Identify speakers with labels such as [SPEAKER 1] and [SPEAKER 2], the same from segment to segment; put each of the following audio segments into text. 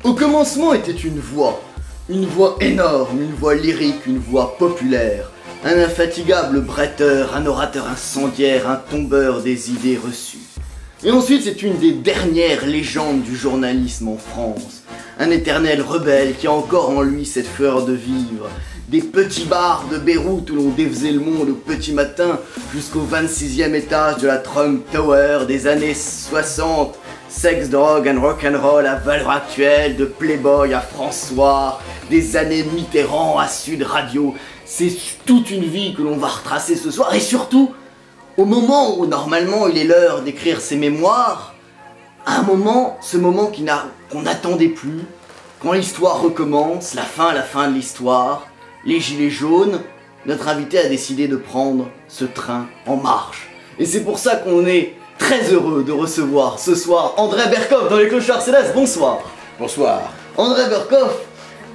[SPEAKER 1] Au commencement était une voix énorme, une voix lyrique, une voix populaire, un infatigable bretteur, un orateur incendiaire, un tombeur des idées reçues. Et ensuite c'est une des dernières légendes du journalisme en France, un éternel rebelle qui a encore en lui cette fleur de vivre, des petits bars de Beyrouth où l'on défaisait le monde au petit matin jusqu'au 26e étage de la Trump Tower des années 60, sex, drogue and rock'n'roll à valeur actuelle, de Playboy à François, des années Mitterrand à Sud Radio. C'est toute une vie que l'on va retracer ce soir, et surtout, au moment où normalement il est l'heure d'écrire ses mémoires, à un moment, ce moment qu'on n'attendait plus, quand l'histoire recommence, la fin de l'histoire, les gilets jaunes, notre invité a décidé de prendre ce train en marche. Et c'est pour ça qu'on est très heureux de recevoir ce soir André Berkoff dans les Clochards Célestes. Bonsoir.
[SPEAKER 2] Bonsoir.
[SPEAKER 1] André Berkoff.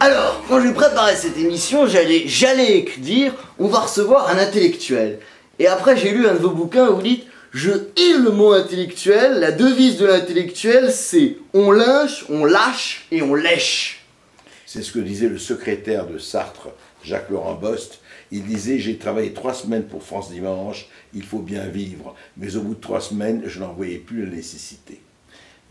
[SPEAKER 1] Alors, quand je préparais cette émission, j'allais dire, on va recevoir un intellectuel. Et après, j'ai lu un de vos bouquins où vous dites, je hais le mot intellectuel, la devise de l'intellectuel, c'est on lynche, on lâche et on lèche.
[SPEAKER 2] C'est ce que disait le secrétaire de Sartre, Jacques-Laurent Bost. Il disait, j'ai travaillé 3 semaines pour France Dimanche, il faut bien vivre. Mais au bout de 3 semaines, je n'en voyais plus la nécessité.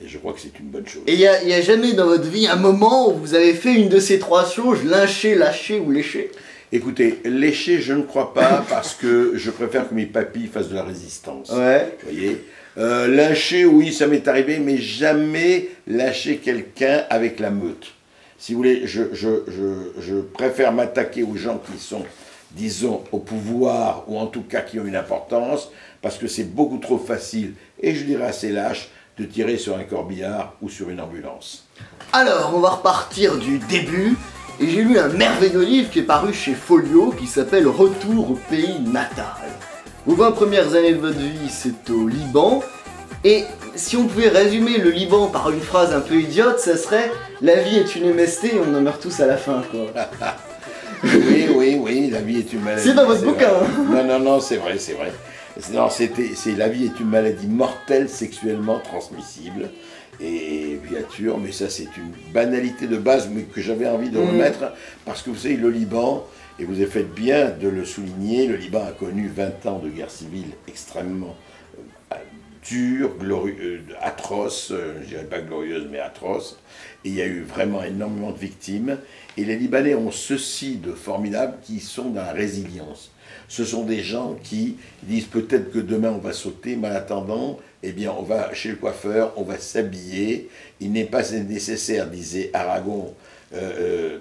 [SPEAKER 2] Et je crois que c'est une bonne chose.
[SPEAKER 1] Et il n'y a jamais dans votre vie un moment où vous avez fait une de ces 3 choses, lyncher, lâcher ou lécher?
[SPEAKER 2] Écoutez, lécher, je ne crois pas, parce que je préfère que mes papilles fassent de la résistance.
[SPEAKER 1] Ouais.
[SPEAKER 2] Vous voyez, lyncher, oui, ça m'est arrivé, mais jamais lâcher quelqu'un avec la meute. Si vous voulez, je préfère m'attaquer aux gens qui sont, disons, au pouvoir, ou en tout cas qui ont une importance, parce que c'est beaucoup trop facile, et je dirais assez lâche, de tirer sur un corbillard ou sur une ambulance.
[SPEAKER 1] Alors, on va repartir du début, et j'ai lu un merveilleux livre qui est paru chez Folio, qui s'appelle Retour au pays natal. Vos 20 premières années de votre vie, c'est au Liban, et si on pouvait résumer le Liban par une phrase un peu idiote, ça serait « La vie est une MST et on en meurt tous à la fin », quoi.
[SPEAKER 2] Oui, la vie est une maladie.
[SPEAKER 1] C'est dans votre bouquin.
[SPEAKER 2] Non, c'est vrai. Non, la vie est une maladie mortelle, sexuellement transmissible. Et bien sûr, mais ça c'est une banalité de base, mais que j'avais envie de remettre, parce que vous savez, le Liban, et vous avez fait bien de le souligner, le Liban a connu 20 ans de guerre civile extrêmement dure, atroce, je dirais pas glorieuse, mais atroce, et il y a eu vraiment énormément de victimes, et les Libanais ont ceci de formidable, qui sont dans la résilience. Ce sont des gens qui disent peut-être que demain on va sauter, mais en attendant, eh bien on va chez le coiffeur, on va s'habiller, il n'est pas nécessaire, disait Aragon,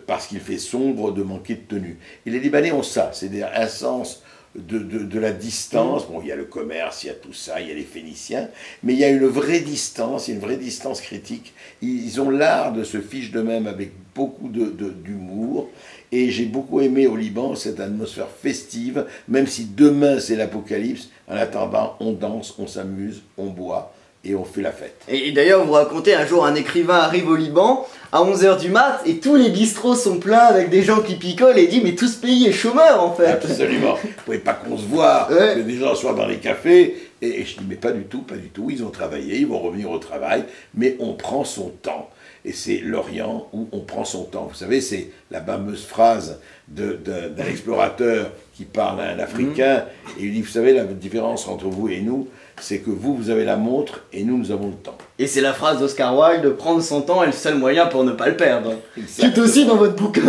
[SPEAKER 2] parce qu'il fait sombre, de manquer de tenue. Et les Libanais ont ça, c'est-à-dire un sens de la distance. Bon, il y a le commerce, il y a tout ça, il y a les Phéniciens, mais il y a une vraie distance, une vraie distance critique. Ils ont l'art de se fiche d'eux-mêmes avec beaucoup d'humour, et j'ai beaucoup aimé au Liban cette atmosphère festive, même si demain c'est l'apocalypse, en attendant on danse, on s'amuse, on boit, et on fait la fête.
[SPEAKER 1] Et d'ailleurs, vous racontez, un jour, un écrivain arrive au Liban, à 11h du mat, et tous les bistrots sont pleins avec des gens qui picolent, et dit, mais tout ce pays est chômeur, en fait.
[SPEAKER 2] Absolument. Vous ne pouvez pas qu'on se voit, que des gens soient dans les cafés, et je dis, mais pas du tout, ils ont travaillé, ils vont revenir au travail, mais on prend son temps. Et c'est l'Orient où on prend son temps. Vous savez, c'est la fameuse phrase d'un explorateur qui parle à un Africain, et il dit, vous savez, la différence entre vous et nous, c'est que vous avez la montre, et nous avons le temps.
[SPEAKER 1] Et c'est la phrase d'Oscar Wilde, prendre son temps est le seul moyen pour ne pas le perdre. Qui est aussi dans votre bouquin.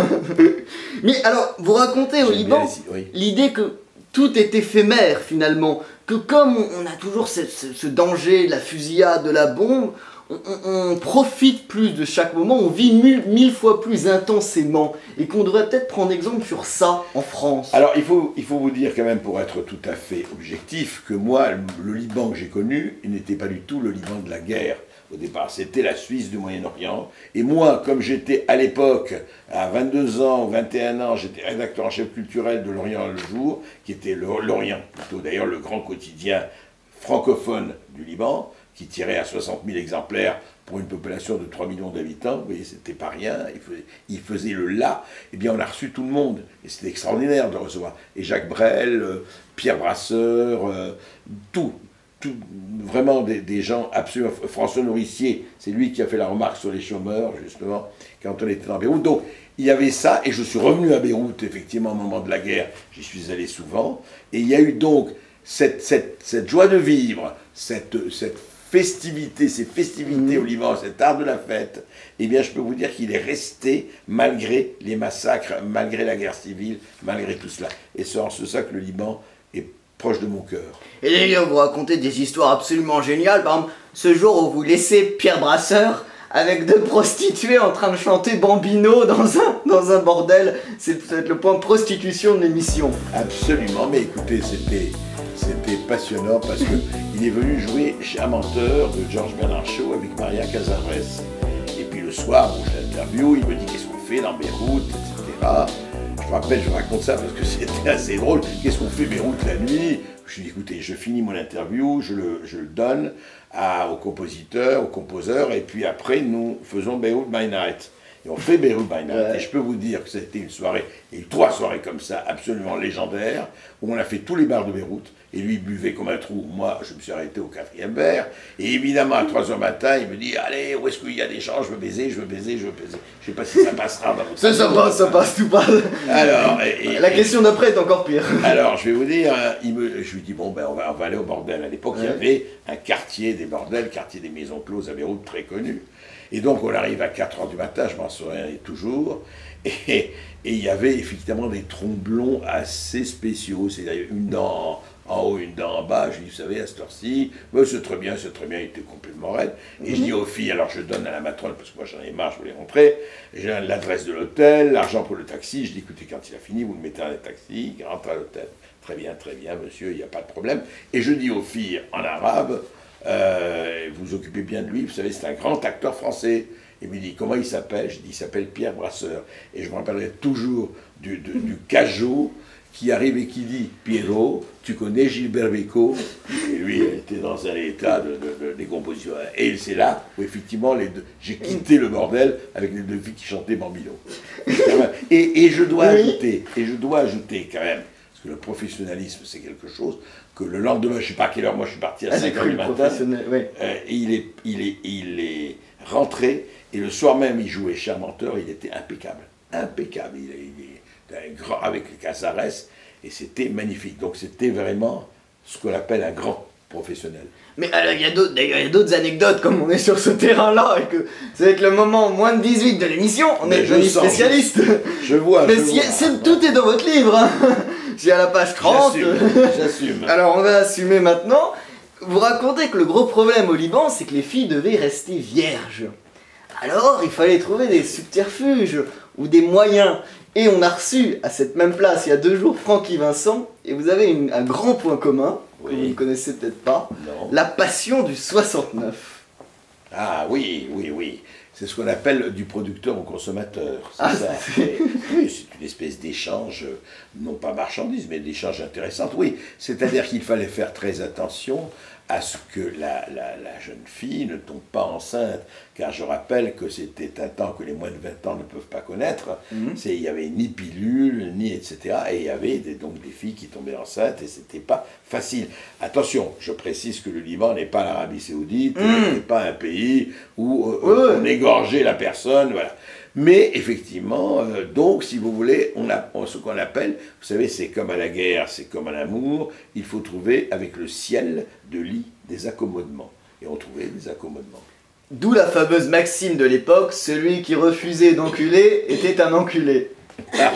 [SPEAKER 1] Mais alors, vous racontez au Liban l'idée que tout est éphémère, finalement. Que comme on a toujours ce danger, de la fusillade, de la bombe, on profite plus de chaque moment, on vit 1000 fois plus intensément, et qu'on devrait peut-être prendre exemple sur ça en France.
[SPEAKER 2] Alors il faut vous dire quand même, pour être tout à fait objectif, que moi, le Liban que j'ai connu, il n'était pas du tout le Liban de la guerre au départ, c'était la Suisse du Moyen-Orient, et moi, comme j'étais à l'époque, à 22 ans ou 21 ans, j'étais rédacteur en chef culturel de L'Orient le jour, qui était l'Orient, plutôt d'ailleurs le grand quotidien francophone du Liban, qui tirait à 60 000 exemplaires pour une population de 3 millions d'habitants, vous voyez, c'était pas rien, il faisait le là, eh bien on a reçu tout le monde, et c'était extraordinaire de recevoir, et Jacques Brel, Pierre Brasseur, tout. vraiment des gens absolument... François Nourricier, c'est lui qui a fait la remarque sur les chômeurs, justement, quand on était dans Beyrouth. Donc, il y avait ça, et je suis revenu à Beyrouth, effectivement, au moment de la guerre, j'y suis allé souvent, et il y a eu donc cette joie de vivre, cette festivité, ces festivités au Liban, cet art de la fête, eh bien, je peux vous dire qu'il est resté malgré les massacres, malgré la guerre civile, malgré tout cela. Et c'est en ce ça que le Liban est proche de mon cœur.
[SPEAKER 1] Et d'ailleurs, vous racontez des histoires absolument géniales. Par exemple, ce jour où vous laissez Pierre Brasseur avec 2 prostituées en train de chanter Bambino dans un bordel, c'est peut-être le point prostitution de l'émission.
[SPEAKER 2] Absolument, mais écoutez, c'était passionnant parce qu'il est venu jouer Charmenteur de Georges Bernard Shaw avec Maria Casares. Et puis le soir, où je l'interview, il me dit qu'est-ce qu'on fait dans Beyrouth, etc. Je raconte ça parce que c'était assez drôle. Qu'est-ce qu'on fait Beyrouth la nuit? Je lui dis écoutez, je finis mon interview, je le donne au compositeur, au composeur, et puis après nous faisons Beyrouth by Night. Et on fait Beyrouth by Night. Ouais. Et je peux vous dire que c'était une soirée, et 3 soirées comme ça, absolument légendaires, où on a fait tous les bars de Beyrouth. Et lui, il buvait comme un trou. Moi, je me suis arrêté au 4e verre. Et évidemment, à 3h du matin, il me dit allez, où est-ce qu'il y a des gens? Je veux baiser, je veux baiser, je veux baiser. Je ne sais pas si ça passera dans votre
[SPEAKER 1] ça passe tout pas.
[SPEAKER 2] Alors,
[SPEAKER 1] la question d'après est encore pire.
[SPEAKER 2] Alors, je vais vous dire, je lui dis bon, ben, on va aller au bordel. À l'époque, il y avait un quartier des bordels, quartier des maisons closes à Beyrouth, très connu. Et donc, on arrive à 4h du matin, je m'en souviens toujours. Et il y avait effectivement des tromblons assez spéciaux. C'est-à-dire une dent en haut, une dent en bas. Je dis, vous savez, à cette heure-ci, c'est très bien, il était complètement raide. Et je dis aux filles, alors je donne à la matrone, parce que moi j'en ai marre, je voulais rentrer, j'ai l'adresse de l'hôtel, l'argent pour le taxi. Je dis, écoutez, quand il a fini, vous le mettez dans le taxi, il rentre à l'hôtel. Très bien, monsieur, il n'y a pas de problème. Et je dis aux filles en arabe, vous occupez bien de lui, vous savez, c'est un grand acteur français. Il me dit, comment il s'appelle? Je dis, il s'appelle Pierre Brasseur. Et je me rappellerai toujours du cajot qui arrive et qui dit, Pierrot, tu connais Gilbert Bécaud? Et lui, il était dans un état de décomposition. Et c'est là où, effectivement, j'ai quitté le bordel avec les 2 filles qui chantaient Bambino. Et je dois ajouter quand même, parce que le professionnalisme, c'est quelque chose, que le lendemain, je ne sais pas à quelle heure, moi je suis parti à 5h du matin, et il est rentré, et le soir même, il jouait Charmenteur, il était impeccable. Impeccable. Il était grand, avec les Casares, et c'était magnifique. Donc c'était vraiment ce qu'on appelle un grand professionnel.
[SPEAKER 1] Mais il y a d'autres anecdotes, comme on est sur ce terrain-là, et que c'est avec le moment moins de 18 de l'émission, on est devenu spécialiste.
[SPEAKER 2] Je vois.
[SPEAKER 1] Tout est dans votre livre. Hein. J'ai à la page 30.
[SPEAKER 2] J'assume.
[SPEAKER 1] Alors on va assumer maintenant. Vous racontez que le gros problème au Liban, c'est que les filles devaient rester vierges. Alors il fallait trouver des subterfuges ou des moyens. Et on a reçu à cette même place, il y a 2 jours, Francky Vincent, et vous avez un grand point commun, que vous ne connaissez peut-être pas, la passion du 69.
[SPEAKER 2] Ah oui. C'est ce qu'on appelle du producteur au consommateur. C'est ça. Oui, c'est une espèce d'échange, non pas marchandise, mais d'échange intéressant. Oui, c'est-à-dire qu'il fallait faire très attention à ce que la jeune fille ne tombe pas enceinte, car je rappelle que c'était un temps que les moins de 20 ans ne peuvent pas connaître. Il n'y avait ni pilule, ni etc. Et il y avait donc des filles qui tombaient enceintes, et c'était pas facile. Attention, je précise que le Liban n'est pas l'Arabie Saoudite, n'est pas un pays où on égorgeait la personne, voilà. Mais effectivement, donc, si vous voulez, on a ce qu'on appelle, vous savez, c'est comme à la guerre, c'est comme à l'amour, il faut trouver avec le ciel de lit des accommodements. Et on trouvait des accommodements.
[SPEAKER 1] D'où la fameuse maxime de l'époque, celui qui refusait d'enculer était un enculé.
[SPEAKER 2] Ah,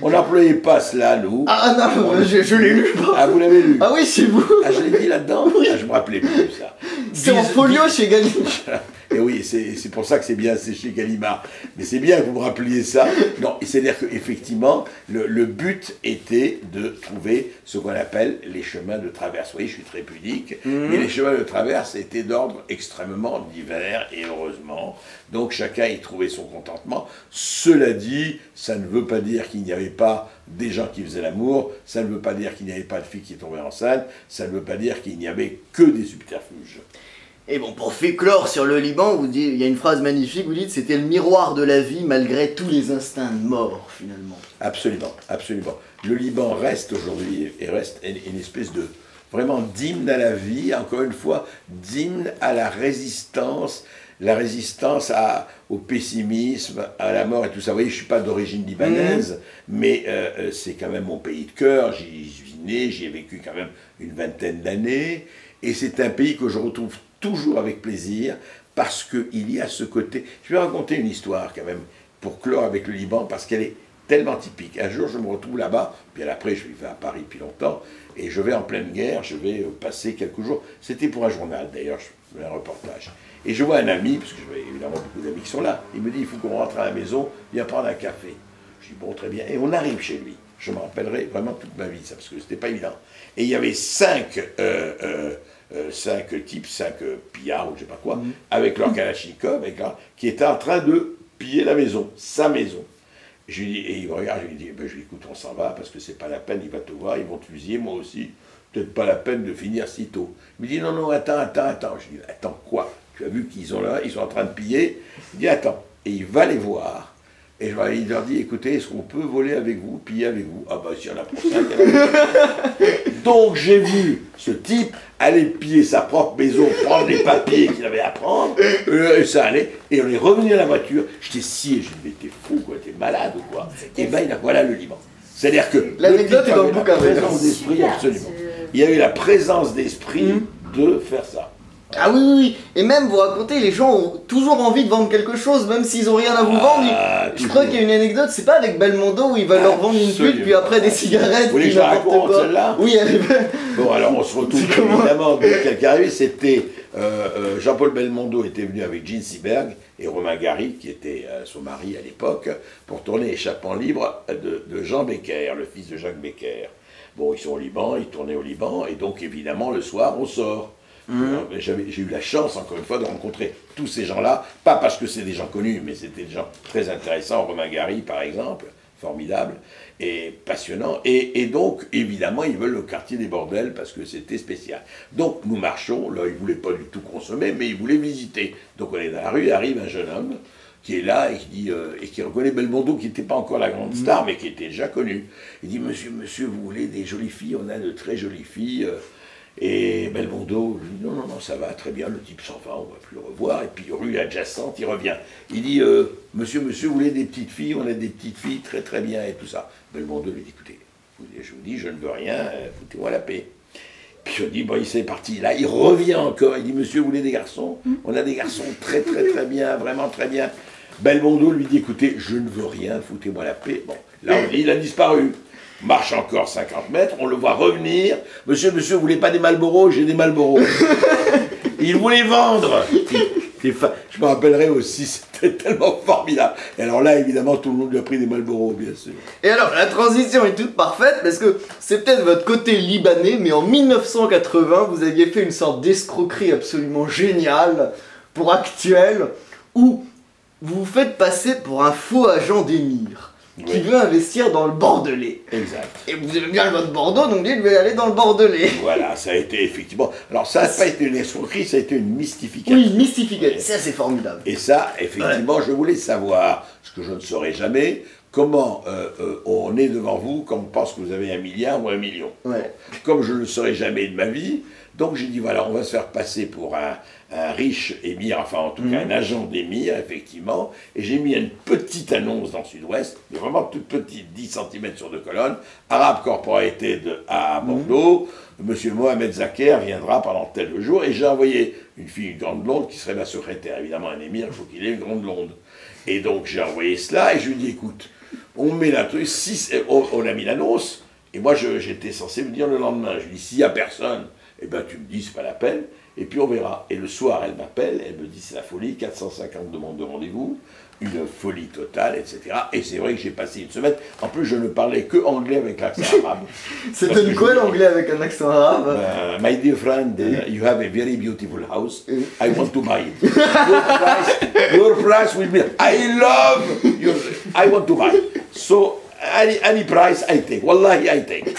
[SPEAKER 2] on n'employait pas cela, nous.
[SPEAKER 1] Ah non, je l'ai lu.
[SPEAKER 2] Ah, vous l'avez lu?
[SPEAKER 1] Ah oui, c'est vous.
[SPEAKER 2] Ah, je l'ai dit là-dedans?
[SPEAKER 1] Oui.
[SPEAKER 2] Ah, je me rappelais plus ça.
[SPEAKER 1] C'est en folio chez Gallimard.
[SPEAKER 2] Et oui, c'est pour ça que c'est bien, c'est chez Gallimard. Mais c'est bien que vous me rappeliez ça. Non, c'est-à-dire qu'effectivement, le but était de trouver ce qu'on appelle les chemins de traverse. Oui, je suis très pudique, mais les chemins de traverse étaient d'ordre extrêmement divers, et heureusement. Donc chacun y trouvait son contentement. Cela dit, ça ne veut pas dire qu'il n'y avait pas des gens qui faisaient l'amour, ça ne veut pas dire qu'il n'y avait pas de filles qui tombaient enceintes, ça ne veut pas dire qu'il n'y avait que des subterfuges.
[SPEAKER 1] Et bon, pour clore sur le Liban, il y a une phrase magnifique, vous dites, c'était le miroir de la vie malgré tous les instincts de mort, finalement.
[SPEAKER 2] Absolument, absolument. Le Liban reste aujourd'hui, et reste une espèce de vraiment d'hymne à la vie, encore une fois, d'hymne à la résistance au pessimisme, à la mort et tout ça. Vous voyez, je ne suis pas d'origine libanaise, mais c'est quand même mon pays de cœur, j'y suis né, j'y ai vécu quand même une vingtaine d'années, et c'est un pays que je retrouve toujours avec plaisir, parce qu'il y a ce côté... Je vais raconter une histoire quand même, pour clore avec le Liban, parce qu'elle est tellement typique. Un jour, je me retrouve là-bas, puis après, je vivais à Paris depuis longtemps, et je vais en pleine guerre, je vais passer quelques jours. C'était pour un journal, d'ailleurs, je fais un reportage. Et je vois un ami, parce que j'avais évidemment beaucoup d'amis qui sont là, il me dit, il faut qu'on rentre à la maison, viens prendre un café. Je dis, bon, très bien. Et on arrive chez lui. Je me rappellerai vraiment toute ma vie, ça, parce que c'était pas évident. Et il y avait cinq types, 5 pillards, ou je sais pas quoi, avec leur kalachnikov, qui étaient en train de piller la maison, sa maison. Je lui dis, et il me regarde, je lui dis, ben, je lui dis, écoute, on s'en va, parce que c'est pas la peine, il va te voir, ils vont te fusiller, moi aussi, peut-être pas la peine de finir si tôt. Il me dit, non, non, attends. Je lui dis, attends, quoi? Tu as vu qu'ils sont là, ils sont en train de piller? Il dit, attends. Et il va les voir, et il leur dit, écoutez, est-ce qu'on peut voler avec vous, piller avec vous? Ah bah, si on a pour ça, donc j'ai vu ce type aller piller sa propre maison, prendre les papiers qu'il avait à prendre, et ça allait, et on est revenu à la voiture, j'étais scié, je me dis, mais t'es fou, quoi, t'es malade ou quoi? Et ben, voilà le Liban. C'est-à-dire que
[SPEAKER 1] l'anecdote est dans le bouquin.
[SPEAKER 2] Présence d'esprit, absolument. Il y a eu la présence d'esprit de faire ça.
[SPEAKER 1] Ah oui, oui, oui, et même vous racontez, les gens ont toujours envie de vendre quelque chose, même s'ils ont rien à vous vendre. Je crois qu'il y a une anecdote, c'est pas avec Belmondo où il va leur vendre une pute, puis après des cigarettes.
[SPEAKER 2] Vous voulez que je raconte celle-là?
[SPEAKER 1] Oui, elle est belle.
[SPEAKER 2] Bon, alors on se retrouve évidemment, quelqu'un arrivé, c'était Jean-Paul Belmondo était venu avec Jean Seberg et Romain Gary, qui était son mari à l'époque, pour tourner Échappement libre de Jean Becker, le fils de Jacques Becker. Bon, ils sont au Liban, ils tournaient au Liban, et donc évidemment le soir on sort. J'ai eu la chance, encore une fois, de rencontrer tous ces gens-là, pas parce que c'est des gens connus, mais c'était des gens très intéressants, Romain Gary par exemple, formidable et passionnant, et donc évidemment ils veulent le quartier des bordels parce que c'était spécial. Donc nous marchons, là ils ne voulaient pas du tout consommer, mais ils voulaient visiter. Donc on est dans la rue, arrive un jeune homme qui est là et qui dit et qui reconnaît Belmondo, qui n'était pas encore la grande star, mais qui était déjà connu. Il dit, monsieur, vous voulez des jolies filles? On a de très jolies filles. Et Belmondo lui dit, non, ça va très bien, le type s'en va, on ne va plus le revoir. Et puis rue adjacente, il revient. Il dit, monsieur, vous voulez des petites filles? On a des petites filles très très bien et tout ça. Belmondo lui dit, écoutez, je vous dis, je ne veux rien, foutez-moi la paix. Puis je dis, bon, il s'est parti. Là, il revient encore, il dit, monsieur, vous voulez des garçons? On a des garçons très très très bien, vraiment très bien. Belmondo lui dit, écoutez, je ne veux rien, foutez-moi la paix. Bon, là, on dit, il a disparu. Marche encore 50 mètres, on le voit revenir. Monsieur, vous voulez pas des Marlboro? J'ai des Marlboro. Il voulait vendre. Je me rappellerai aussi, c'était tellement formidable. Et alors là, évidemment, tout le monde lui a pris des Marlboro, bien sûr.
[SPEAKER 1] Et alors, la transition est toute parfaite, parce que c'est peut-être votre côté libanais, mais en 1980, vous aviez fait une sorte d'escroquerie absolument géniale pour Actuel, où vous vous faites passer pour un faux agent d'émir. Qui veut investir dans le Bordelais.
[SPEAKER 2] Exact.
[SPEAKER 1] Et vous aimez bien votre Bordeaux, donc dites, je vais aller dans le Bordelais.
[SPEAKER 2] Voilà, ça a été effectivement... Alors ça n'a pas été une escroquerie, ça a été une mystification.
[SPEAKER 1] Oui, une mystification. Ça, c'est formidable.
[SPEAKER 2] Et ça, effectivement, je voulais savoir, ce que je ne saurais jamais, comment on est devant vous, comme on pense que vous avez 1 milliard ou 1 million.
[SPEAKER 1] Ouais.
[SPEAKER 2] Comme je ne le saurais jamais de ma vie, donc j'ai dit, voilà, on va se faire passer pour un riche émir, enfin en tout cas un agent d'émir, effectivement, et j'ai mis une petite annonce dans Sud-Ouest, mais vraiment toute petite, 10 cm sur 2 colonnes, Arabe Corporate à Bordeaux, monsieur Mohamed Zaker viendra pendant tel jour, et j'ai envoyé une fille, une grande blonde, qui serait ma secrétaire, évidemment un émir, il faut qu'il ait une grande blonde. Et donc j'ai envoyé cela, et je lui ai dit, écoute, on met la truc, on a mis l'annonce, et moi j'étais censé me dire le lendemain, je lui ai dit, s'il n'y a personne, eh ben tu me dis, c'est pas la peine, et puis on verra. Et le soir, elle m'appelle, elle me dit, c'est la folie, 450 demandes de rendez-vous, une folie totale, etc. Et c'est vrai que j'ai passé une semaine, en plus je ne parlais que anglais avec l'accent arabe.
[SPEAKER 1] C'était quoi l'anglais avec un accent arabe?
[SPEAKER 2] My dear friend, you have a very beautiful house, I want to buy it. Your price will be, I want to buy it. So, any price I take, wallahi I take.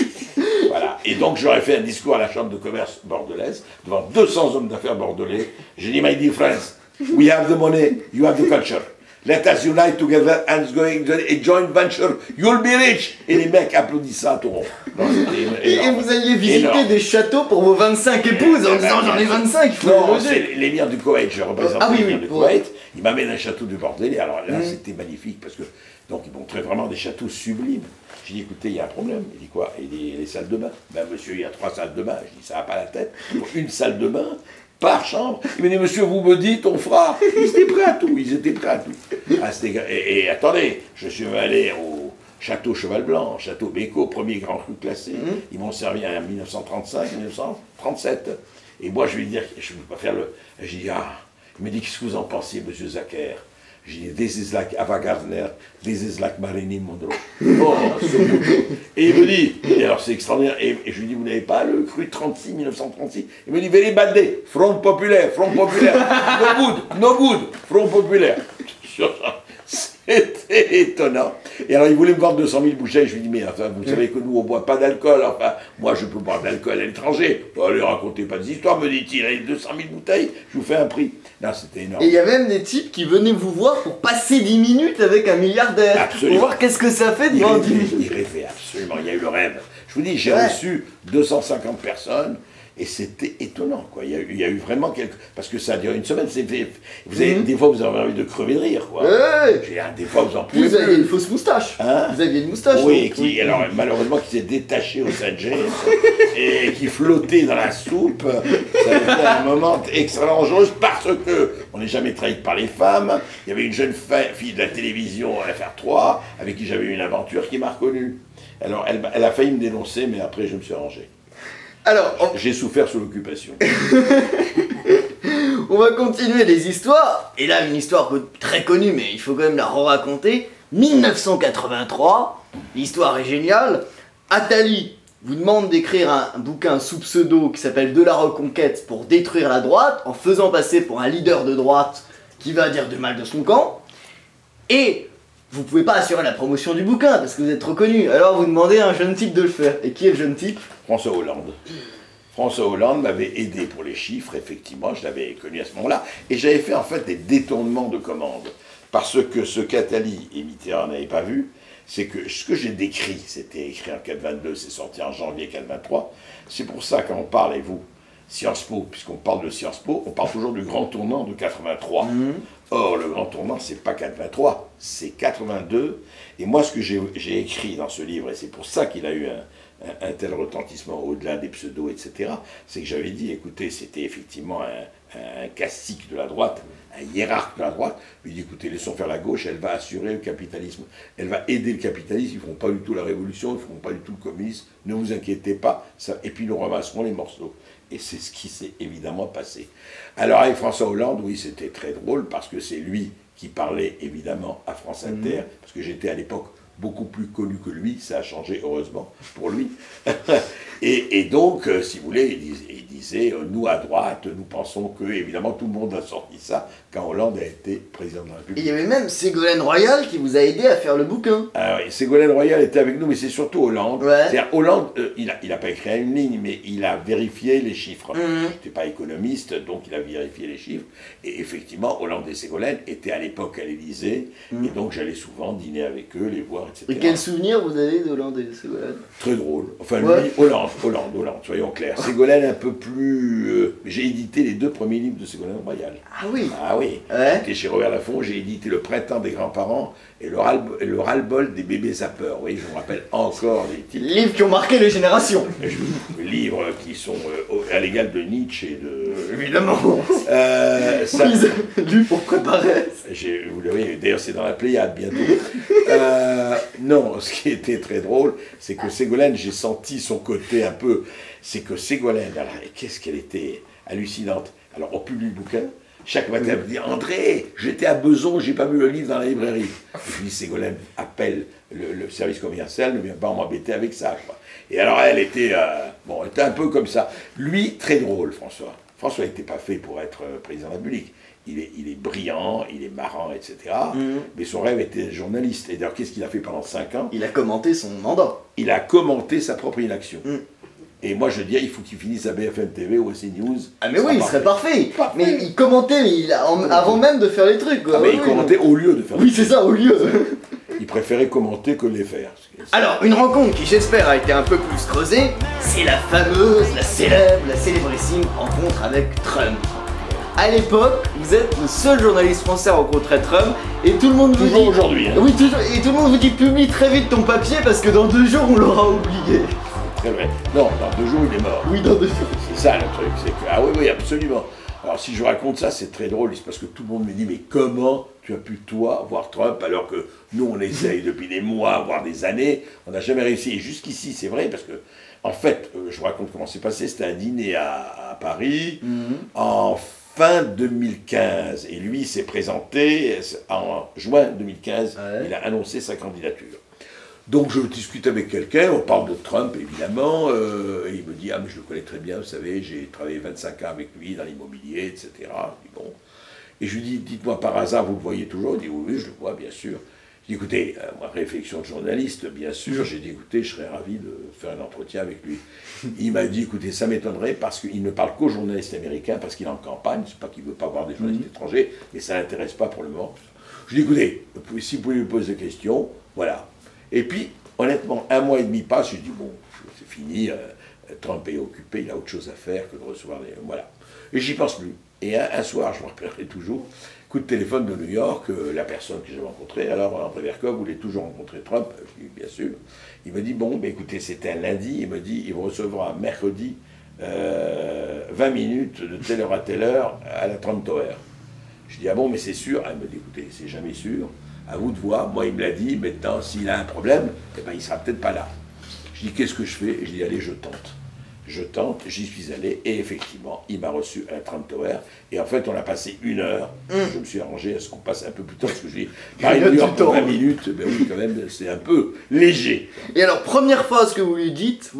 [SPEAKER 2] Voilà. Et donc j'aurais fait un discours à la Chambre de commerce bordelaise, devant 200 hommes d'affaires bordelais. J'ai dit, my dear friends, we have the money, you have the culture. Let us unite together and going a joint venture, you'll be rich. Et les mecs applaudissent ça à Toron.
[SPEAKER 1] Et vous alliez visiter des châteaux pour vos 25 épouses en disant j'en ai 25, il faut les
[SPEAKER 2] Non,
[SPEAKER 1] loger.
[SPEAKER 2] c'est l'émir du Koweït, je représente l'émir du Koweït. Il m'amène un château du bordel, et alors là, c'était magnifique, parce que, donc, ils montraient vraiment des châteaux sublimes. J'ai dit, écoutez, il y a un problème. Il dit, quoi? Il dit, les salles de bain. Ben, monsieur, il y a 3 salles de bain. Je dis, ça n'a pas la tête. Il faut une salle de bain par chambre. Il me dit, monsieur, vous me dites, on fera. Ils étaient prêts à tout, ils étaient prêts à tout. Ah, et attendez, je suis allé au château Cheval Blanc, château Béco, premier grand cru classé. Ils m'ont servi en 1935, 1937. Et moi, je lui dis, je ne peux pas faire le... J'ai dit, ah, il me dit, qu'est-ce que vous en pensez, monsieur Zacher? J'ai dit, this is like Ava Gardner, this is like Marilyn Monroe. Oh, et il me dit, et alors c'est extraordinaire, et je lui dis, vous n'avez pas le cru 36, 1936? Il me dit, very bad day, Front populaire, no good, no good, Front populaire. C'était étonnant. Et alors il voulait me vendre 200 000 bouteilles, je lui dis, mais enfin, vous savez que nous on boit pas d'alcool, enfin, moi je peux boire de l'alcool à l'étranger. Bon, allez, racontez pas des histoires, me dit-il, allez, 200 000 bouteilles, je vous fais un prix. Non, c'était énorme.
[SPEAKER 1] Et il y a même des types qui venaient vous voir pour passer 10 minutes avec un milliardaire.
[SPEAKER 2] Absolument.
[SPEAKER 1] Pour voir qu'est-ce que ça fait de vendre 10 minutes.
[SPEAKER 2] Il rêvait, absolument, il y a eu le rêve. Je vous dis, j'ai reçu 250 personnes. Et c'était étonnant, quoi. Il y a eu vraiment quelque... Parce que ça a duré une semaine. Vous avez, des fois, vous avez envie de crever de rire, quoi. Des fois, vous en pouvez
[SPEAKER 1] plus. Vous aviez une fausse moustache.
[SPEAKER 2] Hein?
[SPEAKER 1] Vous aviez une moustache.
[SPEAKER 2] Oui, alors malheureusement, qui s'est détaché au Saint-James et qui flottait dans la soupe. Ça a été un moment extrêmement dangereux parce que on n'est jamais trahi par les femmes. Il y avait une jeune fille de la télévision à FR3 avec qui j'avais eu une aventure qui m'a reconnu. Alors, elle a failli me dénoncer, mais après, je me suis arrangé.
[SPEAKER 1] Alors,
[SPEAKER 2] j'ai souffert sous l'occupation.
[SPEAKER 1] On va continuer les histoires. Et là, une histoire très connue, mais il faut quand même la re-raconter. 1983, l'histoire est géniale. Attali vous demande d'écrire un bouquin sous pseudo qui s'appelle De la Reconquête pour détruire la droite, en faisant passer pour un leader de droite qui va dire du mal de son camp. Et vous pouvez pas assurer la promotion du bouquin parce que vous êtes reconnu. Alors vous demandez à un jeune type de le faire. Et qui est le jeune type?
[SPEAKER 2] François Hollande. François Hollande m'avait aidé pour les chiffres, effectivement, je l'avais connu à ce moment-là. Et j'avais fait en fait des détournements de commandes. Parce que ce qu'Attali et Mitterrand n'avaient pas vu, c'est que ce que j'ai décrit, c'était écrit en 422, c'est sorti en janvier 423. C'est pour ça quand on parle, et vous, Sciences Po, puisqu'on parle de Sciences Po, on parle toujours du grand tournant de 83. Or, le grand tournant, c'est pas 423, c'est 82. Et moi, ce que j'ai écrit dans ce livre, et c'est pour ça qu'il a eu un tel retentissement au-delà des pseudos, etc., c'est que j'avais dit, écoutez, c'était effectivement un cacique de la droite, un hiérarque de la droite, lui dit, écoutez, laissons faire la gauche, elle va assurer le capitalisme, elle va aider le capitalisme, ils ne feront pas du tout la révolution, ils ne feront pas du tout le communisme, ne vous inquiétez pas, ça, et puis nous ramasserons les morceaux. Et c'est ce qui s'est évidemment passé. Alors avec François Hollande, oui, c'était très drôle, parce que c'est lui qui parlait évidemment à France Inter, parce que j'étais à l'époque beaucoup plus connu que lui, ça a changé heureusement pour lui. et donc, si vous voulez, il disait, nous à droite, nous pensons que, évidemment, tout le monde a sorti ça quand Hollande a été président de la République.
[SPEAKER 1] Et il y avait même Ségolène Royal qui vous a aidé à faire le bouquin.
[SPEAKER 2] Ah oui, Ségolène Royal était avec nous, mais c'est surtout Hollande. Ouais. C'est-à-dire, Hollande, il n'a pas écrit une ligne, mais il a vérifié les chiffres. Il n'était pas économiste, donc il a vérifié les chiffres. Et effectivement, Hollande et Ségolène étaient à l'époque à l'Élysée, et donc j'allais souvent dîner avec eux, les voir, etc.
[SPEAKER 1] Et quel souvenir vous avez d'Hollande et Ségolène?
[SPEAKER 2] Très drôle. Enfin, lui, Hollande, soyons clairs. Ségolène un peu plus... j'ai édité les 2 premiers livres de Ségolène Royal.
[SPEAKER 1] Ah oui?
[SPEAKER 2] Ah oui. Ouais. J'étais chez Robert Laffont, j'ai édité Le Printemps des grands-parents et le ras-le-bol des bébés zappeurs. Oui, je me rappelle encore les titres.
[SPEAKER 1] Livres qui ont marqué les générations.
[SPEAKER 2] Livres qui sont à l'égal de Nietzsche et de...
[SPEAKER 1] Évidemment.
[SPEAKER 2] Ça...
[SPEAKER 1] Lu pour préparer.
[SPEAKER 2] Vous le voyez, d'ailleurs c'est dans la Pléiade bientôt. Non, ce qui était très drôle, c'est que Ségolène, j'ai senti son côté un peu... C'est que Ségolène, qu'est-ce qu'elle était hallucinante. Alors on publie le bouquin, chaque matin elle me dit « André, j'étais à Besançon, j'ai pas vu le livre dans la librairie. » Je dis « Ségolène, appelle le service commercial, ne viens pas m'embêter avec ça. » Et alors elle était, elle était un peu comme ça. Lui, très drôle, François. François n'était pas fait pour être président de la République. Il est brillant, il est marrant, etc. Mais son rêve était journaliste. Et d'ailleurs, qu'est-ce qu'il a fait pendant 5 ans?
[SPEAKER 1] Il a commenté son mandat.
[SPEAKER 2] Il a commenté sa propre inaction. Et moi, je dis, il faut qu'il finisse à BFM TV ou à CNews.
[SPEAKER 1] Ah mais oui, il serait parfait.
[SPEAKER 2] Parfait.
[SPEAKER 1] Mais il commentait avant même de faire les trucs. Quoi.
[SPEAKER 2] Ah, mais il commentait au lieu de faire
[SPEAKER 1] Oui, c'est ça, au lieu.
[SPEAKER 2] Il préférait commenter que les faire.
[SPEAKER 1] Alors, une rencontre qui, j'espère, a été un peu plus creusée, c'est la fameuse, la célébrissime rencontre avec Trump. À l'époque, vous êtes le seul journaliste français à rencontrer Trump, et tout le monde vous
[SPEAKER 2] Toujours
[SPEAKER 1] dit...
[SPEAKER 2] aujourd'hui. Hein.
[SPEAKER 1] Oui, toujours, et tout le monde vous dit, publie très vite ton papier, parce que dans 2 jours, on l'aura oublié.
[SPEAKER 2] Très vrai. Non, dans 2 jours, il est mort.
[SPEAKER 1] Oui, dans 2 jours.
[SPEAKER 2] C'est ça le truc. C'est que... Ah oui, oui, absolument. Alors si je raconte ça, c'est très drôle, c'est parce que tout le monde me dit, mais comment tu as pu, toi, voir Trump, alors que nous, on essaye depuis des mois, voire des années, on n'a jamais réussi. Et jusqu'ici, c'est vrai, parce que, en fait, je vous raconte comment c'est passé, c'était un dîner à Paris, en fin 2015, et lui s'est présenté en juin 2015, il a annoncé sa candidature. Donc je discute avec quelqu'un, on parle de Trump évidemment, et il me dit « Ah mais je le connais très bien, vous savez, j'ai travaillé 25 ans avec lui dans l'immobilier, etc. » Je dis « Bon. » Et je lui dis « Dites-moi par hasard, vous le voyez toujours ?» Il dit « Oui, je le vois, bien sûr. » Je dis « Écoutez, moi, réflexion de journaliste, bien sûr. » J'ai dit « Écoutez, je serais ravi de faire un entretien avec lui. » Il m'a dit « Écoutez, ça m'étonnerait parce qu'il ne parle qu'aux journalistes américains, parce qu'il est en campagne, c'est pas qu'il ne veut pas voir des journalistes étrangers, mais ça ne l'intéresse pas pour le moment. » Je lui dis « Écoutez, si vous pouvez lui poser des questions, voilà. » Et puis, honnêtement, 1 mois et demi passe, je dis, bon, c'est fini, Trump est occupé, il a autre chose à faire que de recevoir les... Voilà. Et j'y pense plus. Et un soir, je me rappellerai toujours, coup de téléphone de New York, la personne que j'avais rencontrée, alors André Verkov voulait toujours rencontrer Trump, je dis, bien sûr. Il me dit, bon, ben, écoutez, c'était un lundi, il me dit, il vous recevra mercredi 20 minutes de telle heure à telle heure à la Trump Tower. Je dis, ah bon, mais c'est sûr? Elle me dit, écoutez, c'est jamais sûr. À vous de voir, moi il me l'a dit, maintenant s'il a un problème, eh ben, il ne sera peut-être pas là. Je dis qu'est-ce que je fais? Et je dis allez, je tente. Je tente, j'y suis allé, et effectivement, il m'a reçu à la Trump Tower, et en fait on a passé 1 heure, je me suis arrangé à ce qu'on passe un peu plus tard, parce que je dis, Paris New York pour 20 minutes, ben oui quand même, c'est un peu léger.
[SPEAKER 1] Et alors, première phrase que vous lui dites,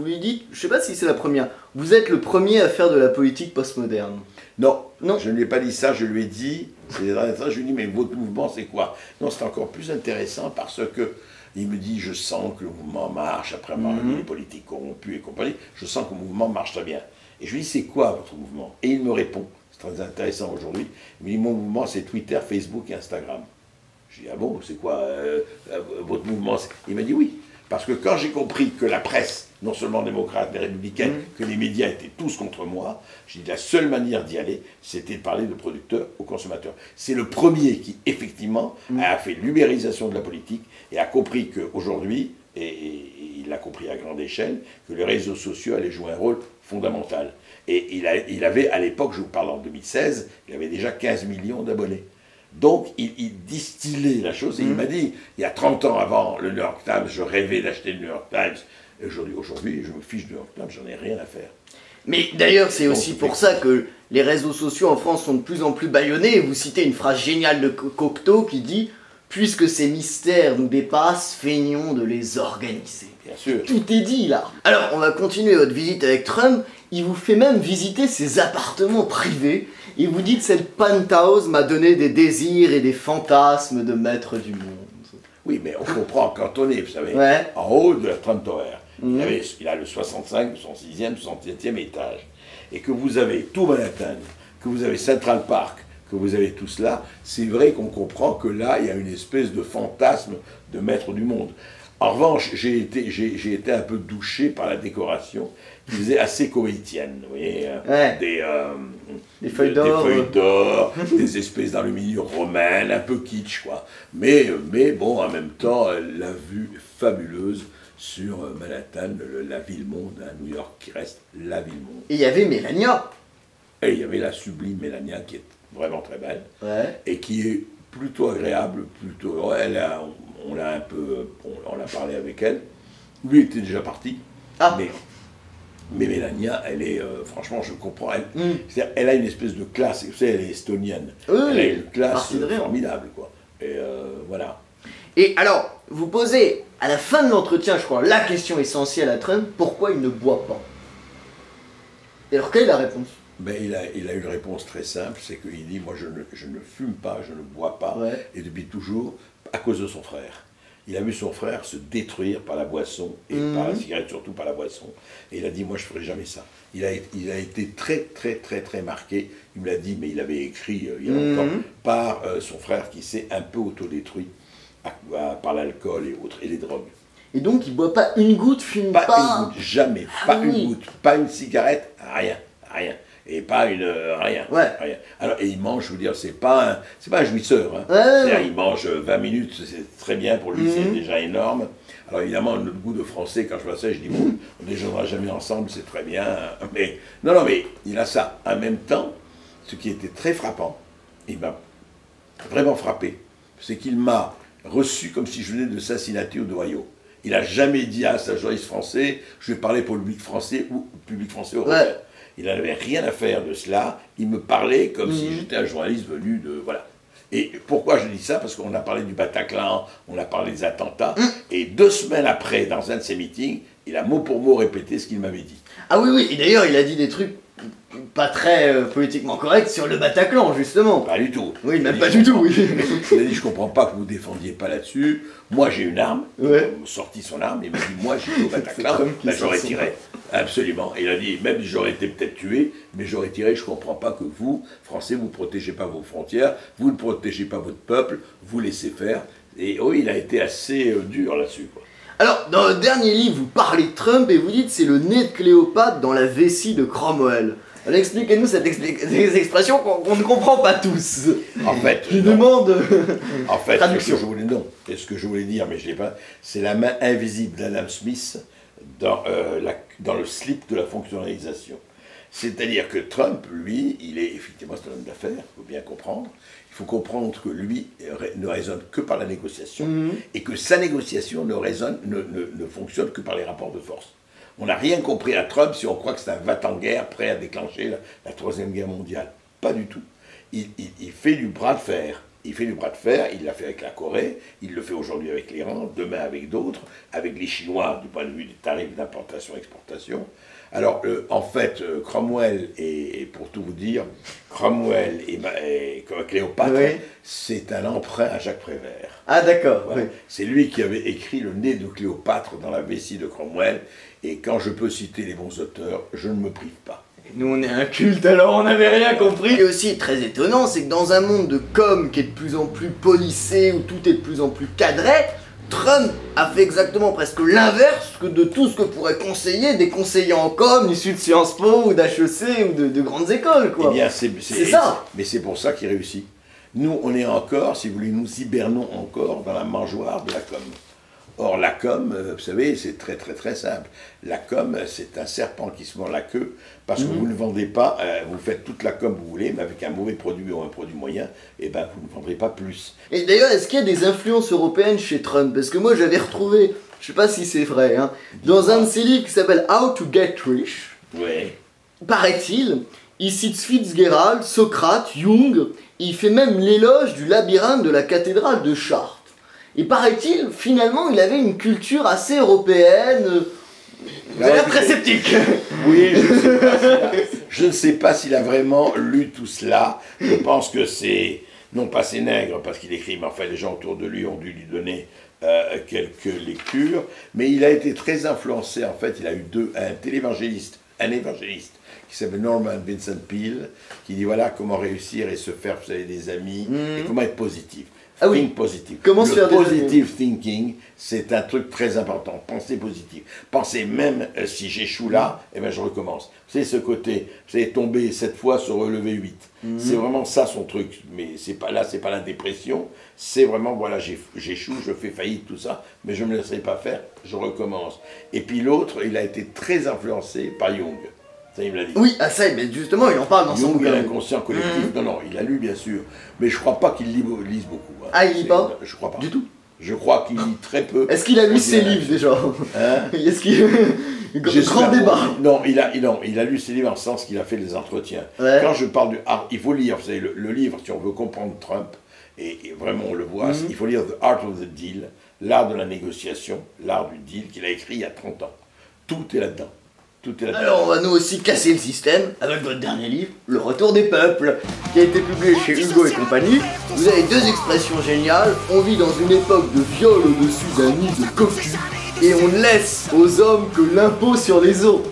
[SPEAKER 1] je sais pas si c'est la première, vous êtes le premier à faire de la politique postmoderne.
[SPEAKER 2] Non,
[SPEAKER 1] non,
[SPEAKER 2] je ne lui ai pas dit ça, je lui ai dit, je lui ai dit, mais votre mouvement c'est quoi? Non, c'est encore plus intéressant parce que, il me dit, je sens que le mouvement marche, après avoir vu les politiques corrompus et compagnie, je sens que le mouvement marche très bien. Et je lui dis, c'est quoi votre mouvement? Et il me répond, c'est très intéressant aujourd'hui, il me dit, mon mouvement c'est Twitter, Facebook et Instagram. Je dis, ah bon, c'est quoi votre mouvement? Il m'a dit oui. Parce que quand j'ai compris que la presse, non seulement démocrate mais républicaine, que les médias étaient tous contre moi, j'ai dit la seule manière d'y aller, c'était de parler de producteurs aux consommateurs. C'est le premier qui, effectivement, a fait l'ubérisation de la politique et a compris qu'aujourd'hui, et il l'a compris à grande échelle, que les réseaux sociaux allaient jouer un rôle fondamental. Et il avait, à l'époque, je vous parle en 2016, il avait déjà 15 millions d'abonnés. Donc, il distillait la chose, et il m'a dit, il y a 30 ans avant le New York Times, je rêvais d'acheter le New York Times, et aujourd'hui, je me fiche du New York Times, j'en ai rien à faire.
[SPEAKER 1] Mais d'ailleurs, c'est aussi pour ça que les réseaux sociaux en France sont de plus en plus bâillonnés, et vous citez une phrase géniale de Cocteau qui dit « Puisque ces mystères nous dépassent, feignons de les organiser ».
[SPEAKER 2] Bien sûr.
[SPEAKER 1] Tout est dit, là. Alors, on va continuer votre visite avec Trump, il vous fait même visiter ses appartements privés, et vous dites cette penthouse m'a donné des désirs et des fantasmes de maître du monde.
[SPEAKER 2] Oui, mais on comprend quand on est, vous savez, en haut de la Trump Tower, il a le 65, son 6e, 67e étage, et que vous avez tout Manhattan, que vous avez Central Park, que vous avez tout cela, c'est vrai qu'on comprend que là, il y a une espèce de fantasme de maître du monde. En revanche, j'ai été un peu douché par la décoration, qui faisait assez koweïtienne, vous voyez,
[SPEAKER 1] des feuilles d'or,
[SPEAKER 2] des espèces d'aluminium romaines, un peu kitsch, quoi. Mais bon, en même temps, la vue fabuleuse sur Manhattan, la ville-monde, à New York, qui reste la ville-monde.
[SPEAKER 1] Et il y avait Melania.
[SPEAKER 2] Et il y avait la sublime Melania, qui est vraiment très belle, et qui est plutôt agréable, plutôt... on l'a un peu... On a parlé avec elle. Lui était déjà parti, mais Melania, elle est, franchement, je comprends, elle a une espèce de classe, vous savez, elle est estonienne, elle a une classe formidable, quoi, et voilà.
[SPEAKER 1] Et alors, vous posez, à la fin de l'entretien, je crois, la question essentielle à Trump, pourquoi il ne boit pas? Et alors, quelle est la réponse?
[SPEAKER 2] Ben, il a une réponse très simple, c'est qu'il dit, moi je ne fume pas, je ne bois pas, et depuis toujours, à cause de son frère. Il a vu son frère se détruire par la boisson, et par la cigarette, surtout par la boisson. Et il a dit, moi je ne ferai jamais ça. Il a été très marqué. Il me l'a dit, mais il avait écrit il y a longtemps, par son frère qui s'est un peu autodétruit par l'alcool et autres, et les drogues.
[SPEAKER 1] Et donc il boit pas une goutte, fume pas.
[SPEAKER 2] Pas une goutte, jamais. Pas une goutte, pas une cigarette, rien. Et pas rien.
[SPEAKER 1] Ouais.
[SPEAKER 2] Rien. Alors, et il mange, je veux dire, c'est pas un jouisseur. Hein.
[SPEAKER 1] Ouais.
[SPEAKER 2] Il mange 20 minutes, c'est très bien pour lui, c'est déjà énorme. Alors évidemment, notre goût de français, quand je vois ça, je dis, bon, on ne déjeunera jamais ensemble, c'est très bien. Mais non, mais il a ça. En même temps, ce qui était très frappant, il m'a vraiment frappé, c'est qu'il m'a reçu comme si je venais de Cincinnati ou d'Ohio. Il n'a jamais dit à sa journaliste français, je vais parler pour le public français ou le public français européen. Ouais. Il n'avait rien à faire de cela. Il me parlait comme si j'étais un journaliste venu de... Voilà. Et pourquoi je dis ça? Parce qu'on a parlé du Bataclan, on a parlé des attentats, et 2 semaines après, dans un de ses meetings, il a mot pour mot répété ce qu'il m'avait dit.
[SPEAKER 1] Ah oui, et d'ailleurs, il a dit des trucs pas très politiquement corrects sur le Bataclan, justement.
[SPEAKER 2] Pas du tout.
[SPEAKER 1] Oui, même pas du tout, oui.
[SPEAKER 2] Il a dit, je comprends pas que vous défendiez pas là-dessus. Moi, j'ai une arme. Ouais. Il a sorti son arme, il m'a dit, moi, j'étais au Bataclan, ben, j'aurais tiré. Absolument. Et il a dit, même j'aurais été peut-être tué, mais j'aurais tiré, je comprends pas que vous, Français, vous ne protégez pas vos frontières, vous ne protégez pas votre peuple, vous laissez faire. Et oui, il a été assez dur là-dessus, quoi.
[SPEAKER 1] Alors, dans le dernier livre, vous parlez de Trump et vous dites c'est le nez de Cléopâtre dans la vessie de Cromwell. Alors expliquez-nous cette expression qu'on ne comprend pas tous.
[SPEAKER 2] En fait,
[SPEAKER 1] je demande.
[SPEAKER 2] En fait, traduction. Ce que je voulais dire, mais je ne l'ai pas, c'est la main invisible d'Adam Smith dans le slip de la fonctionnalisation. C'est-à-dire que Trump, lui, il est effectivement un homme d'affaires, il faut bien comprendre. Il faut comprendre que lui ne raisonne que par la négociation et que sa négociation ne fonctionne que par les rapports de force. On n'a rien compris à Trump si on croit que c'est un va-t-en-guerre prêt à déclencher la Troisième Guerre mondiale. Pas du tout. Il fait du bras de fer. Il fait du bras de fer, il l'a fait avec la Corée, il le fait aujourd'hui avec l'Iran, demain avec d'autres, avec les Chinois du point de vue des tarifs d'importation-exportation. Alors, en fait, Cromwell, et pour tout vous dire, Cromwell et Cléopâtre, c'est un emprunt à Jacques Prévert.
[SPEAKER 1] Ah d'accord.
[SPEAKER 2] Voilà. C'est lui qui avait écrit le nez de Cléopâtre dans la vessie de Cromwell, et quand je peux citer les bons auteurs, je ne me prive pas.
[SPEAKER 1] Nous on est un culte, alors on n'avait rien compris. Et aussi très étonnant, c'est que dans un monde de com qui est de plus en plus policé, où tout est de plus en plus cadré, Trump a fait exactement presque l'inverse de tout ce que pourraient conseiller des conseillers en com issus de Sciences Po ou d'HEC ou de grandes écoles, quoi.
[SPEAKER 2] Eh bien, c'est ça. Mais c'est pour ça qu'il réussit. Nous, on est encore, si vous voulez, nous hibernons encore dans la mangeoire de la com. Or, la com, vous savez, c'est très simple. La com, c'est un serpent qui se mord la queue, parce que vous ne vendez pas, vous faites toute la com que vous voulez, mais avec un mauvais produit ou un produit moyen, eh ben, vous ne vendrez pas plus.
[SPEAKER 1] Et d'ailleurs, est-ce qu'il y a des influences européennes chez Trump? Parce que moi, j'avais retrouvé, je sais pas si c'est vrai, hein, dans un de ses livres qui s'appelle How to Get Rich, paraît-il, il cite Fitzgerald, Socrate, Jung, et il fait même l'éloge du labyrinthe de la cathédrale de Chartres. Et paraît-il, finalement, il avait une culture assez européenne. Vous avez l'air très sceptique.
[SPEAKER 2] Oui, je ne sais pas s'il a vraiment lu tout cela. Je pense que c'est, non pas ses nègres, parce qu'il écrit, mais enfin les gens autour de lui ont dû lui donner quelques lectures. Mais il a été très influencé, en fait, il a eu un évangéliste, qui s'appelle Norman Vincent Peale, qui dit voilà comment réussir et se faire, vous savez, des amis, et comment être positif.
[SPEAKER 1] Ah oui.
[SPEAKER 2] Think positive.
[SPEAKER 1] Comment se faire des
[SPEAKER 2] positive thinking, c'est un truc très important. Pensez positif. Pensez même si j'échoue là, eh ben je recommence. C'est ce côté, c'est tomber 7 fois, se relever 8. C'est vraiment ça son truc. Mais c'est pas là, c'est pas la dépression. C'est vraiment voilà, j'échoue, je fais faillite, tout ça, mais je ne me laisserai pas faire, je recommence. Et puis l'autre, il a été très influencé par Jung. Ça, il me l'a dit.
[SPEAKER 1] Oui, à ça, mais justement, il en parle dans son bouquin.
[SPEAKER 2] Jung et l'inconscient collectif. Non, il a lu, bien sûr. Mais je ne crois pas qu'il lise beaucoup. Hein.
[SPEAKER 1] Ah, il lit pas?
[SPEAKER 2] Je crois pas.
[SPEAKER 1] Du tout.
[SPEAKER 2] Je crois qu'il lit très peu.
[SPEAKER 1] Est-ce qu'il a lu ses livres, déjà?
[SPEAKER 2] Hein?
[SPEAKER 1] Est-ce qu'il... Grand débat.
[SPEAKER 2] Non, il a lu ses livres en sens qu'il a fait des entretiens. Ouais. Quand je parle du art, il faut lire, vous savez, le livre, si on veut comprendre Trump, et vraiment on le voit, il faut lire The Art of the Deal, l'art de la négociation, l'art du deal, qu'il a écrit il y a 30 ans. Tout est là-dedans. Tout est là.
[SPEAKER 1] Alors on va nous aussi casser le système avec votre dernier livre, Le Retour des Peuples, qui a été publié chez Hugo et compagnie. Vous avez deux expressions géniales. On vit dans une époque de viol au-dessus d'un nid de cocus et on ne laisse aux hommes que l'impôt sur les eaux.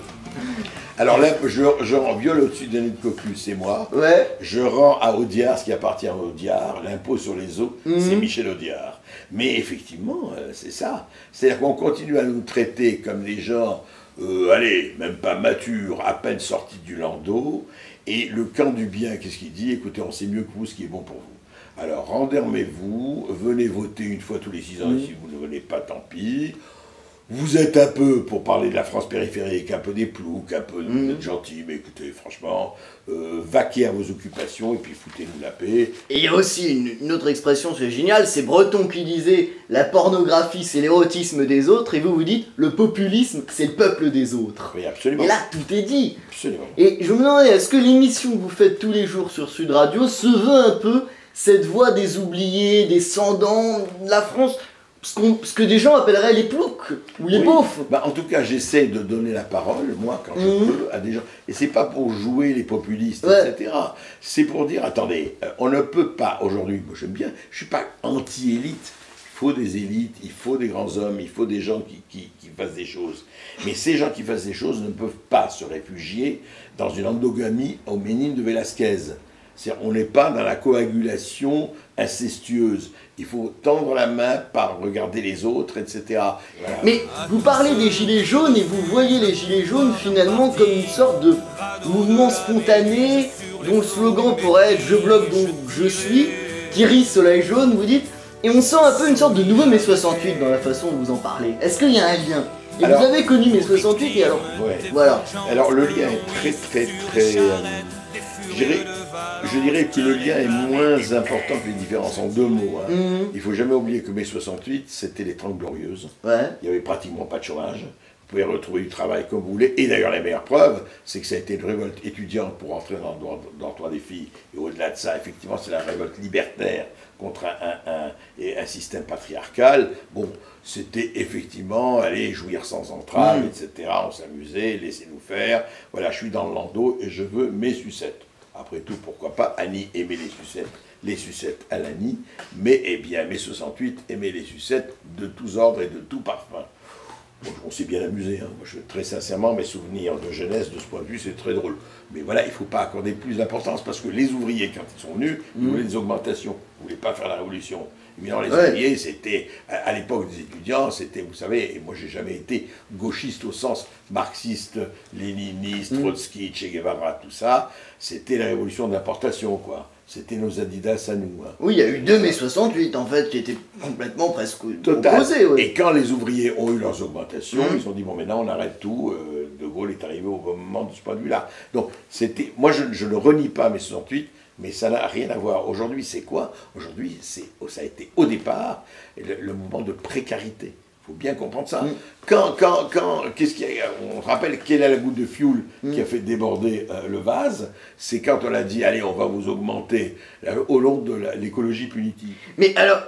[SPEAKER 2] Alors là, je rends viol au-dessus d'un nid de cocu, c'est moi.
[SPEAKER 1] Ouais.
[SPEAKER 2] Je rends à Audiard ce qui appartient à Audiard, l'impôt sur les eaux, c'est Michel Audiard. Mais effectivement, c'est ça. C'est-à-dire qu'on continue à nous traiter comme des gens, allez, même pas matures, à peine sortis du landau. Et le camp du bien, qu'est-ce qu'il dit? Écoutez, on sait mieux que vous ce qui est bon pour vous. Alors, rendermez-vous, venez voter une fois tous les 6 ans, et si vous ne venez pas, tant pis. Vous êtes un peu, pour parler de la France périphérique, un peu des ploucs, un peu vous êtes gentils, mais écoutez, franchement, vaquez à vos occupations et puis foutez-nous la paix.
[SPEAKER 1] Et il y a aussi une autre expression, c'est génial, c'est Breton qui disait « la pornographie c'est l'érotisme des autres » et vous dites « le populisme c'est le peuple des autres ».
[SPEAKER 2] Oui, absolument.
[SPEAKER 1] Et là, tout est dit.
[SPEAKER 2] Absolument.
[SPEAKER 1] Et je me demandais, est-ce que l'émission que vous faites tous les jours sur Sud Radio se veut un peu cette voix des oubliés, des sans-dents, de la France, ce que des gens appelleraient les ploucs ou les beaufs?
[SPEAKER 2] Bah, en tout cas, j'essaie de donner la parole, moi, quand je peux, à des gens. Et c'est pas pour jouer les populistes, etc. C'est pour dire, attendez, on ne peut pas, aujourd'hui, moi j'aime bien, je suis pas anti-élite. Il faut des élites, il faut des grands hommes, il faut des gens qui fassent des choses. Mais ces gens qui fassent des choses ne peuvent pas se réfugier dans une endogamie au Ménine de Velázquez. C'est-à-dire, on n'est pas dans la coagulation incestueuse. Il faut tendre la main par regarder les autres, etc. Voilà.
[SPEAKER 1] Mais vous parlez des gilets jaunes et vous voyez les gilets jaunes finalement comme une sorte de mouvement spontané dont le slogan pourrait être « Je bloque donc je suis », Thierry Soleil jaune, vous dites, et on sent un peu une sorte de nouveau mai 68 dans la façon dont vous en parlez. Est-ce qu'il y a un lien? Et alors, vous avez connu mai 68 et alors voilà.
[SPEAKER 2] Alors le lien est très je dirais que le lien est moins important que les différences en deux mots. Hein. Il ne faut jamais oublier que mai 68, c'était les 30 Glorieuses. Il n'y avait pratiquement pas de chômage. Vous pouvez retrouver du travail comme vous voulez. Et d'ailleurs, la meilleure preuve, c'est que ça a été une révolte étudiante pour entrer dans le droit des filles. Et au-delà de ça, effectivement, c'est la révolte libertaire contre un système patriarcal. Bon, c'était effectivement aller jouir sans entrave, etc. On s'amusait, laissez-nous faire. Voilà, je suis dans le landau et je veux mes sucettes. Après tout, pourquoi pas, Annie aimait les sucettes à l'Annie, mais eh bien, mai 68 aimait les sucettes de tous ordres et de tout parfum. Bon, on s'est bien amusé, hein. Moi, très sincèrement, mes souvenirs de jeunesse, de ce point de vue, c'est très drôle. Mais voilà, il ne faut pas accorder plus d'importance, parce que les ouvriers, quand ils sont venus, ils voulaient des augmentations, ils ne voulaient pas faire la révolution. Évidemment, les ouvriers, c'était, à l'époque des étudiants, c'était, vous savez, et moi j'ai jamais été gauchiste au sens marxiste, léniniste, Trotsky, Che Guevara, tout ça, c'était la révolution de l'importation, quoi. C'était nos Adidas à nous. Hein.
[SPEAKER 1] Oui, il y a eu deux mai 68, en fait, qui étaient complètement presque opposés. Ouais.
[SPEAKER 2] Et quand les ouvriers ont eu leurs augmentations, ils ont dit, bon, maintenant on arrête tout, De Gaulle est arrivé au bon moment de ce point de vue-là. Donc, c'était, moi je ne renie pas mai 68, mais ça n'a rien à voir. Aujourd'hui, c'est quoi? Aujourd'hui, ça a été au départ le mouvement de précarité. Il faut bien comprendre ça. Qu'est-ce qu'il y a? On rappelle quelle est la goutte de fioul qui a fait déborder le vase. C'est quand on a dit, allez, on va vous augmenter au long de l'écologie punitive.
[SPEAKER 1] Mais alors,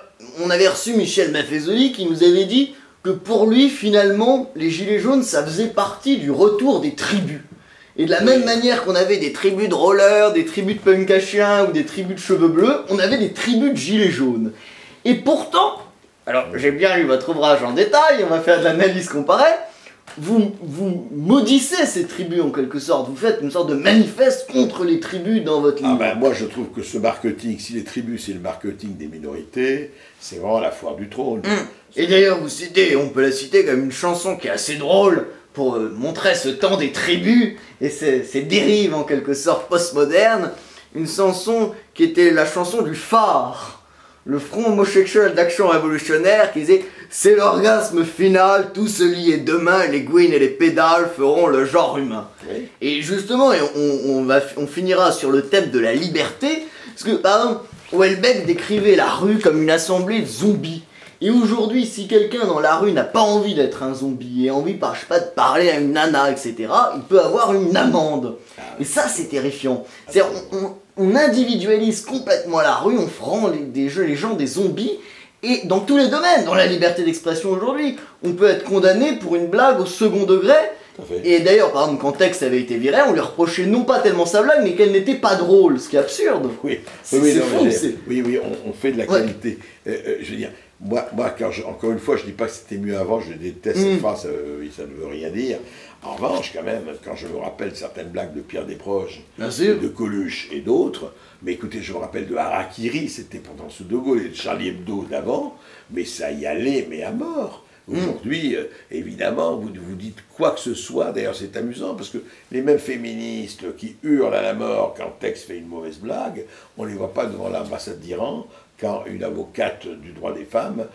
[SPEAKER 1] on avait reçu Michel Maffezoli qui nous avait dit que pour lui, finalement, les Gilets jaunes, ça faisait partie du retour des tribus. Et de la même manière qu'on avait des tribus de rollers, des tribus de punk à chiens ou des tribus de cheveux bleus, on avait des tribus de gilets jaunes. Et pourtant, alors j'ai bien lu votre ouvrage en détail, on va faire de l'analyse comparée, vous maudissez ces tribus en quelque sorte, vous faites une sorte de manifeste contre les tribus dans votre livre.
[SPEAKER 2] Ah ben, moi je trouve que ce marketing, si les tribus c'est le marketing des minorités, c'est vraiment la foire du trône.
[SPEAKER 1] Et d'ailleurs vous citez, on peut la citer comme une chanson qui est assez drôle, pour montrer ce temps des tribus et ces dérives en quelque sorte postmodernes, une chanson qui était la chanson du phare, le front homosexuel d'action révolutionnaire qui disait « C'est l'orgasme final, tout se lie et demain les gouines et les pédales feront le genre humain. Oui. » Et justement, on finira sur le thème de la liberté, parce que par exemple, Houellebecq décrivait la rue comme une assemblée de zombies. Et aujourd'hui, si quelqu'un dans la rue n'a pas envie d'être un zombie et envie, je sais pas, de parler à une nana, etc., il peut avoir une amende. Et ça, c'est terrifiant. C'est-à-dire, on individualise complètement la rue, on rend les gens des zombies, et dans tous les domaines, dans la liberté d'expression aujourd'hui, on peut être condamné pour une blague au second degré,
[SPEAKER 2] Tout à fait.
[SPEAKER 1] Et d'ailleurs, par exemple, quand Tex avait été viré, on lui reprochait non pas tellement sa blague, mais qu'elle n'était pas drôle, ce qui est absurde.
[SPEAKER 2] Oui,
[SPEAKER 1] C'est
[SPEAKER 2] oui, non,
[SPEAKER 1] fou,
[SPEAKER 2] mais
[SPEAKER 1] c'est...
[SPEAKER 2] oui, on fait de la qualité. Je veux dire, moi encore une fois, je dis pas que c'était mieux avant, je déteste cette phrase, ça ne veut rien dire. En revanche, quand même, quand je me rappelle certaines blagues de Pierre Desproges, de Coluche et d'autres, mais écoutez, je me rappelle de Harakiri, c'était pendant ce De Gaulle, et de Charlie Hebdo d'avant, mais ça y allait, mais à mort. Aujourd'hui, évidemment, vous dites quoi que ce soit, d'ailleurs c'est amusant, parce que les mêmes féministes qui hurlent à la mort quand Tex fait une mauvaise blague, on ne les voit pas devant l'ambassade d'Iran quand une avocate du droit des femmes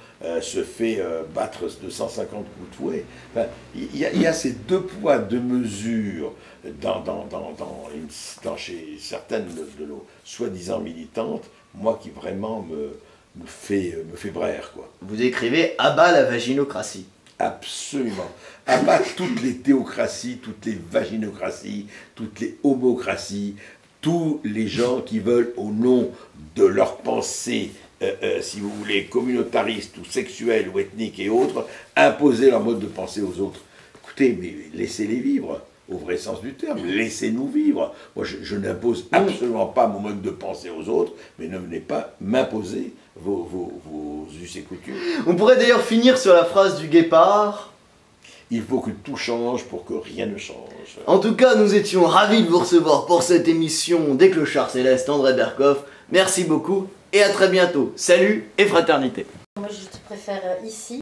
[SPEAKER 2] se fait battre de 150 coups de fouet. Enfin, il y a ces deux poids, deux mesures chez certaines de nos soi-disant militantes, moi qui vraiment me fait braire, quoi.
[SPEAKER 1] Vous écrivez « Abat la vaginocratie ».
[SPEAKER 2] Absolument. Abat toutes les théocraties, toutes les vaginocraties, toutes les homocraties, tous les gens qui veulent, au nom de leur pensée, si vous voulez, communautariste ou sexuelle ou ethnique et autres, imposer leur mode de pensée aux autres. Écoutez, mais laissez-les vivre, au vrai sens du terme, laissez-nous vivre. Moi, je n'impose absolument pas mon mode de pensée aux autres, mais ne venez pas m'imposer vos us et coutumes.
[SPEAKER 1] On pourrait d'ailleurs finir sur la phrase du guépard.
[SPEAKER 2] Il faut que tout change pour que rien ne change.
[SPEAKER 1] En tout cas, nous étions ravis de vous recevoir pour cette émission des Clochards Célestes, André Berkoff. Merci beaucoup et à très bientôt. Salut et fraternité.
[SPEAKER 3] Moi, je te préfère ici.